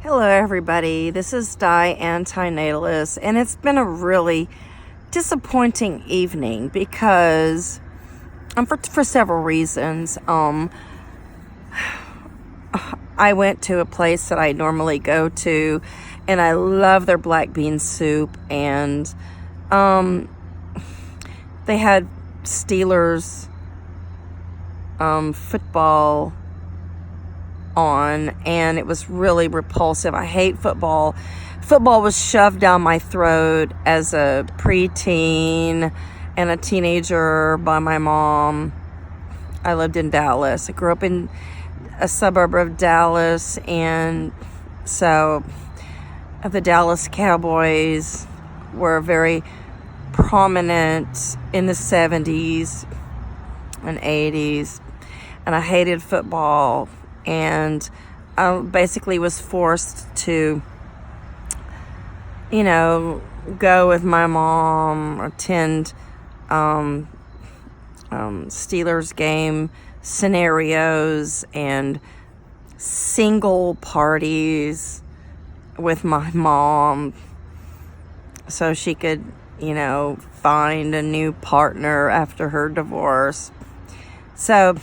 Hello, everybody. This is Di Antinatalist, and it's been a really disappointing evening because, for several reasons. I went to a place that I normally go to, and I love their black bean soup, and they had Steelers football on, and it was really repulsive. I hate football. Football was shoved down my throat as a preteen and a teenager by my mom. I lived in Dallas. I grew up in a suburb of Dallas, and so the Dallas Cowboys were very prominent in the 70s and 80s, and I hated football. And I basically was forced to, go with my mom, attend Steelers game scenarios and single parties with my mom so she could, find a new partner after her divorce. So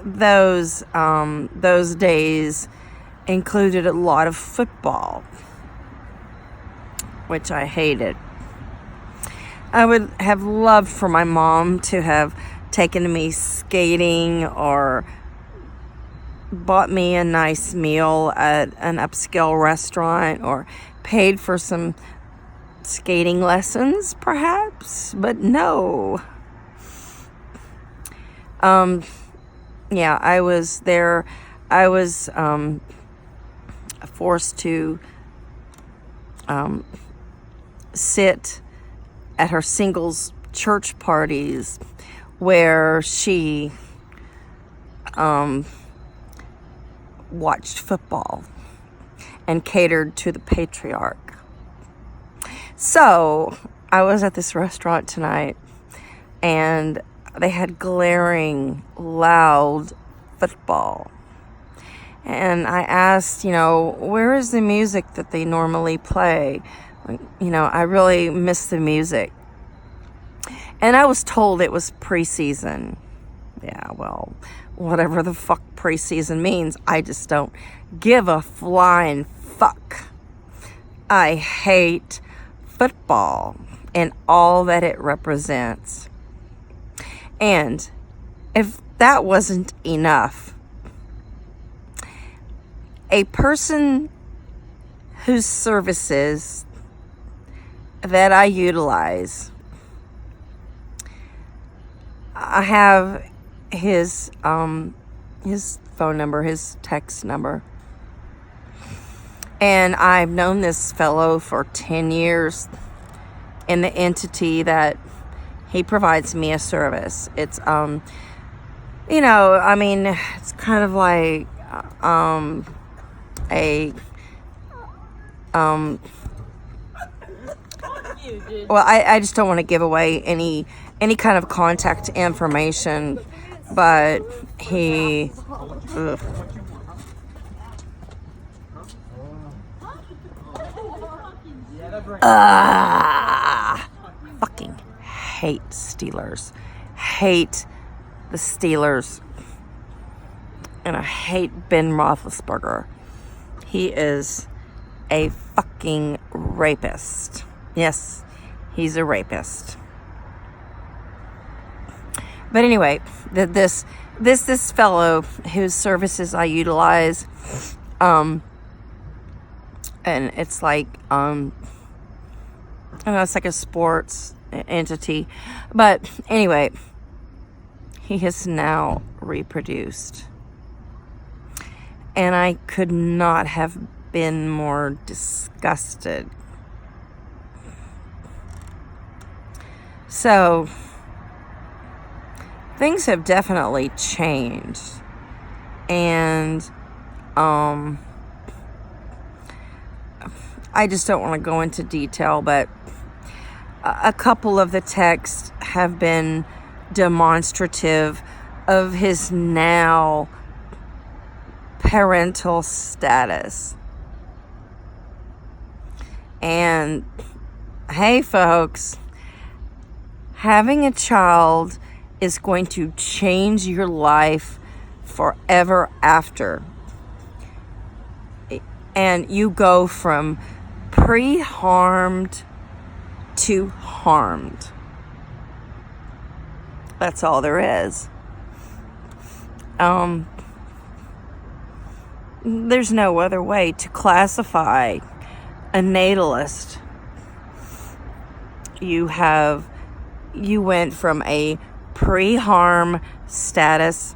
those days included a lot of football, which I hated. I would have loved for my mom to have taken me skating or bought me a nice meal at an upscale restaurant or paid for some skating lessons, perhaps, but no. Yeah, I was there. I was forced to sit at her singles church parties where she watched football and catered to the Patriarch. So I was at this restaurant tonight, and they had glaring, loud football. And I asked, where is the music that they normally play? I really miss the music. And I was told it was preseason. Yeah, well, whatever the fuck preseason means, I just don't give a flying fuck. I hate football and all that it represents. And if that wasn't enough, a person whose services that I utilize, I have his phone number, his text number, and I've known this fellow for 10 years in the entity that he provides me a service. It's, it's kind of like, I just don't want to give away any kind of contact information, but he, fucking hate Steelers. Hate the Steelers. And I hate Ben Roethlisberger. He is a fucking rapist. Yes, he's a rapist. But anyway, this fellow whose services I utilize, and it's like, it's like a sports entity. But anyway, he has now reproduced. And I could not have been more disgusted. So, things have definitely changed. And, I just don't want to go into detail, but a couple of the texts have been demonstrative of his now parental status. And hey, folks, having a child is going to change your life forever after. And you go from pre-harmed to harmed. That's all there is. There's no other way to classify a natalist. You went from a pre-harm status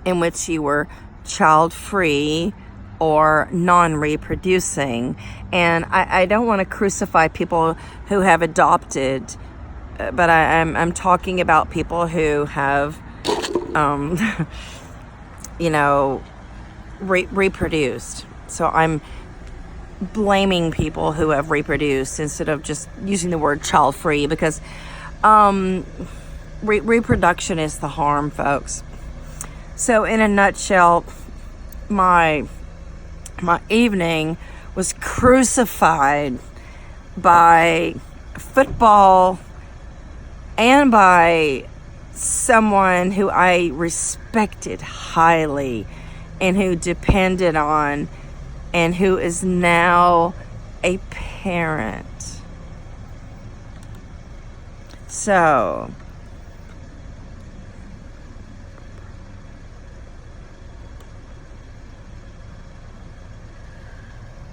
in which you were child-free or non-reproducing. And I don't want to crucify people who have adopted, but I'm talking about people who have, reproduced. So I'm blaming people who have reproduced instead of just using the word child-free, because reproduction is the harm, folks. So in a nutshell, my evening was crucified by football and by someone who I respected highly and who depended on, and who is now a parent. So